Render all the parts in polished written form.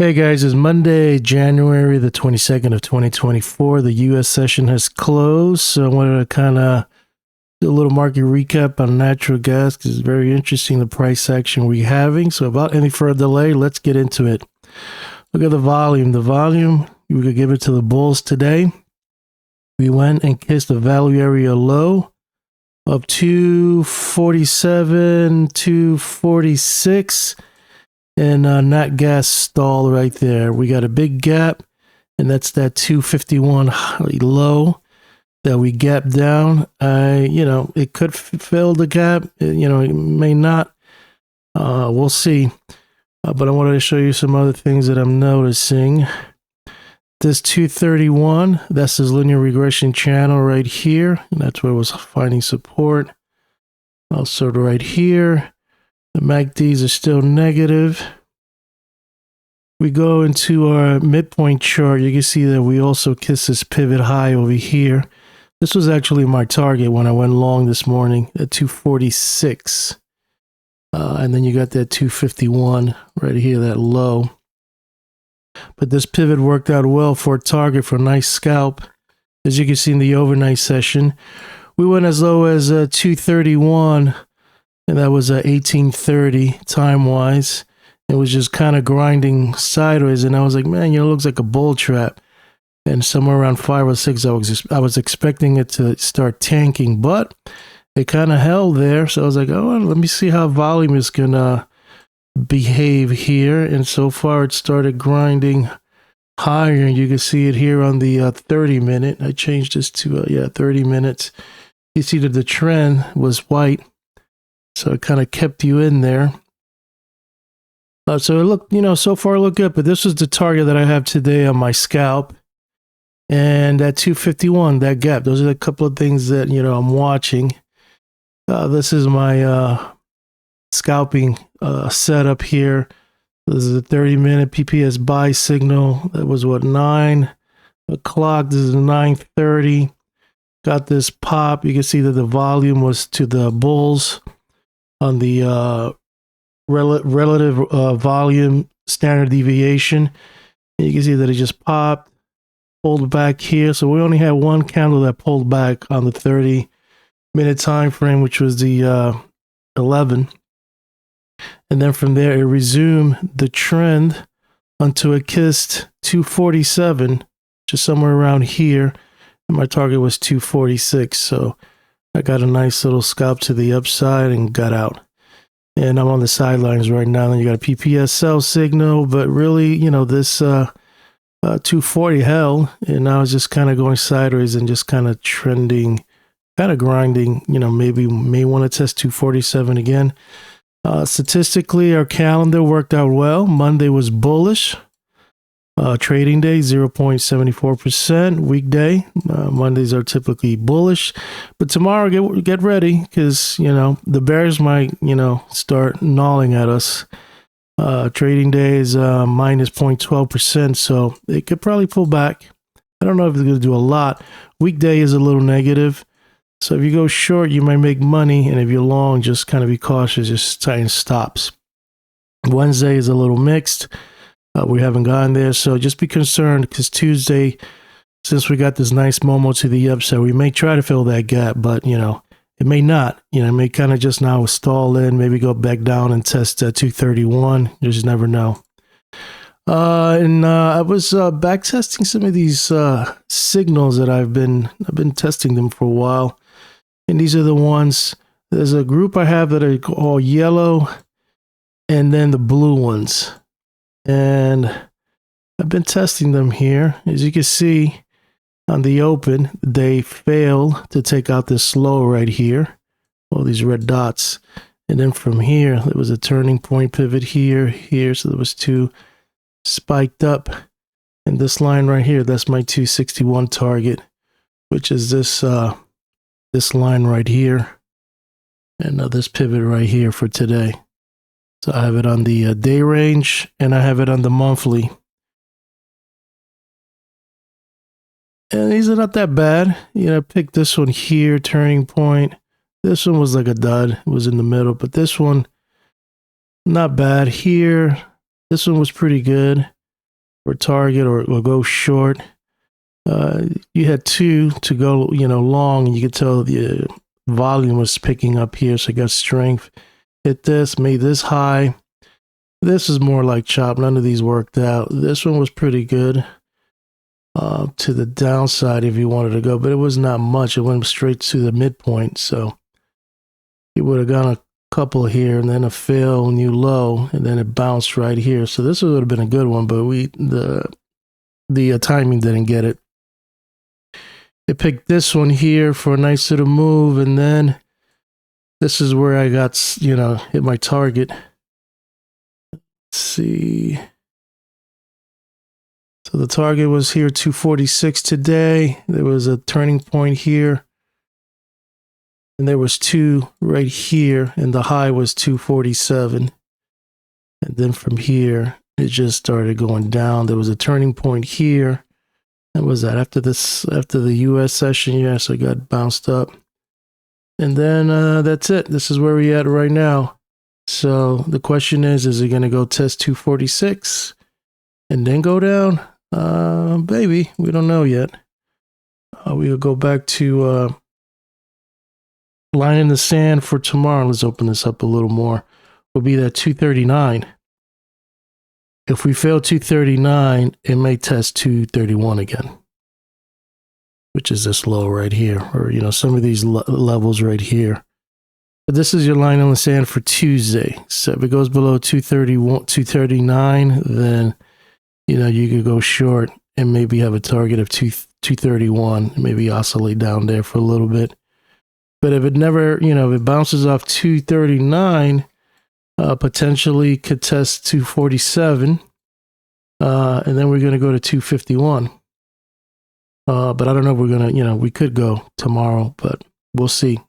Hey guys, it's Monday, January the 22nd of 2024. The US session has closed, so I wanted to kind of do a little market recap on natural gas because it's very interesting the price action we're having. So without any further delay, let's get into it. Look at the volume. The volume, we could give it to the bulls today. We went and kissed the value area low of 247, 246. And nat gas stall right there. We got a big gap, and that's that 251 low that we gapped down. It could fill the gap. It may not. We'll see. But I wanted to show you some other things that I'm noticing. This 231, that's this linear regression channel right here. And that's where it was finding support. Also right here. The MACDs are still negative. We go into our midpoint chart. You can see that we also kissed this pivot high over here. This was actually my target when I went long this morning at 246. And then you got that 251 right here, that low. But this pivot worked out well for a target for a nice scalp. As you can see in the overnight session, we went as low as 231. And that was 1830 time-wise. It was just kind of grinding sideways. And I was like, man, it looks like a bull trap. And somewhere around 5 or 6, I was expecting it to start tanking. But it kind of held there. So I was like, oh, let me see how volume is going to behave here. And so far, it started grinding higher. And you can see it here on the 30-minute. I changed this to, 30 minutes. You see that the trend was white. So it kind of kept you in there. So it looked, so far it looked good, but this was the target that I have today on my scalp. And that 251, that gap, those are a couple of things that, I'm watching. This is my scalping setup here. This is a 30-minute PPS buy signal. That was 9 o'clock. This is 9:30. Got this pop. You can see that the volume was to the bulls on the relative volume standard deviation. And you can see that it just popped, pulled back here. So we only had one candle that pulled back on the 30-minute time frame, which was the 11. And then from there, it resumed the trend until it kissed 247, just somewhere around here. And my target was 246. So I got a nice little scalp to the upside and got out. And I'm on the sidelines right now. Then you got a PPS sell signal, but really, this 240 held, and now it's just kind of going sideways and just kind of trending, kind of grinding. Maybe may want to test 247 again. Statistically, our calendar worked out well. Monday was bullish. Trading day 0.74%. Weekday Mondays are typically bullish, but tomorrow get ready because the bears might start gnawing at us. Trading day is minus 0.12%, so it could probably pull back. I don't know if it's going to do a lot. Weekday is a little negative, so if you go short, you might make money, and if you're long, just kind of be cautious. Just tighten stops. Wednesday is a little mixed. We haven't gone there, so just be concerned because Tuesday, since we got this nice Momo to the upside, we may try to fill that gap, but it may not. It may kind of just now stall in, maybe go back down and test 231. You just never know. And I was back testing some of these signals that I've been testing them for a while, and these are the ones. There's a group I have that are all yellow, and then the blue ones. And I've been testing them here. As you can see on the open, they failed to take out this low right here, all these red dots. And then from here, there was a turning point pivot here. So there was two spiked up. And this line right here, that's my 261 target, which is this line right here. And this pivot right here for today. So I have it on the day range, and I have it on the monthly. And these are not that bad. Pick this one here, turning point. This one was like a dud. It was in the middle, but this one, not bad here. This one was pretty good. for target or go short. You had 2 to go, long, and you could tell the volume was picking up here. So I got strength. Hit this, made this high. This is more like chop. None of these worked out. This one was pretty good to the downside if you wanted to go, but it was not much. It went straight to the midpoint. So you would have gone a couple here and then a fail, new low, and then it bounced right here. So this would have been a good one, but the timing didn't get it. It picked this one here for a nice little move, and then this is where I got, hit my target. Let's see. So the target was here, 246 today. There was a turning point here. And there was 2 right here, and the high was 247. And then from here, it just started going down. There was a turning point here. That was that after the US session. Yes, I got bounced up. And then that's it. This is where we're at right now. So the question is it going to go test 246 and then go down? Baby, we don't know yet. We'll go back to line in the sand for tomorrow. Let's open this up a little more. Will be that 239. If we fail 239, it may test 231 again, which is this low right here, or some of these levels right here. But this is your line in the sand for Tuesday. So if it goes below 231, 239, then you could go short and maybe have a target of 231, maybe oscillate down there for a little bit. But if it never, if it bounces off 239, potentially could test 247, and then we're going to go to 251. But I don't know if we're going to, we could go tomorrow, but we'll see.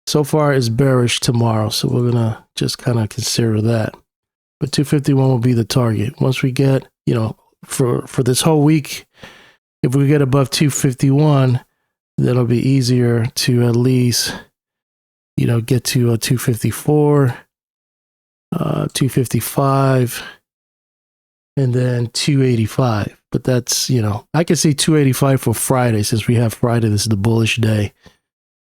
So far it's bearish tomorrow, so we're going to just kind of consider that. But 251 will be the target. Once we get, for this whole week, if we get above 251, that'll be easier to at least, get to a 254, 255, and then 285. But that's, I can see 285 for Friday, since we have Friday. This is the bullish day,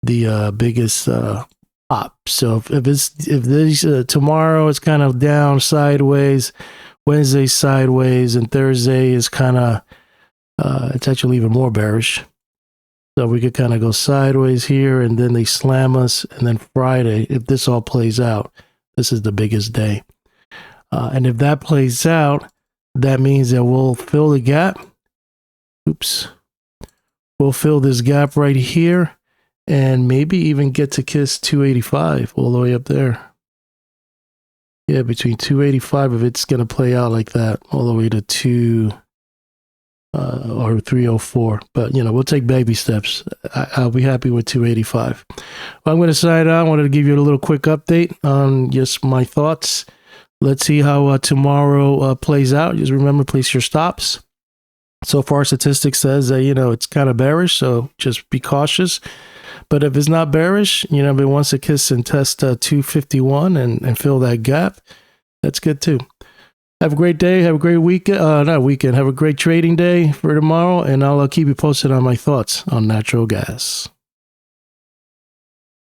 the biggest up. So if this tomorrow it's kind of down sideways, Wednesday sideways, and Thursday is kind of it's actually even more bearish. So we could kind of go sideways here, and then they slam us, and then Friday, if this all plays out, this is the biggest day. And if that plays out, that means that we'll fill the gap. Oops. We'll fill this gap right here, and maybe even get to kiss 285 all the way up there. Yeah, between 285, if it's going to play out like that, all the way to 2 or 304. But, we'll take baby steps. I'll be happy with 285. Well, I'm going to sign out. I wanted to give you a little quick update on just my thoughts. Let's see how tomorrow plays out. Just remember, place your stops. So far, statistics says that, it's kind of bearish, so just be cautious. But if it's not bearish, if it wants to kiss and test 251 and fill that gap, that's good too. Have a great day. Have a great weekend. Not weekend. Have a great trading day for tomorrow, and I'll keep you posted on my thoughts on natural gas.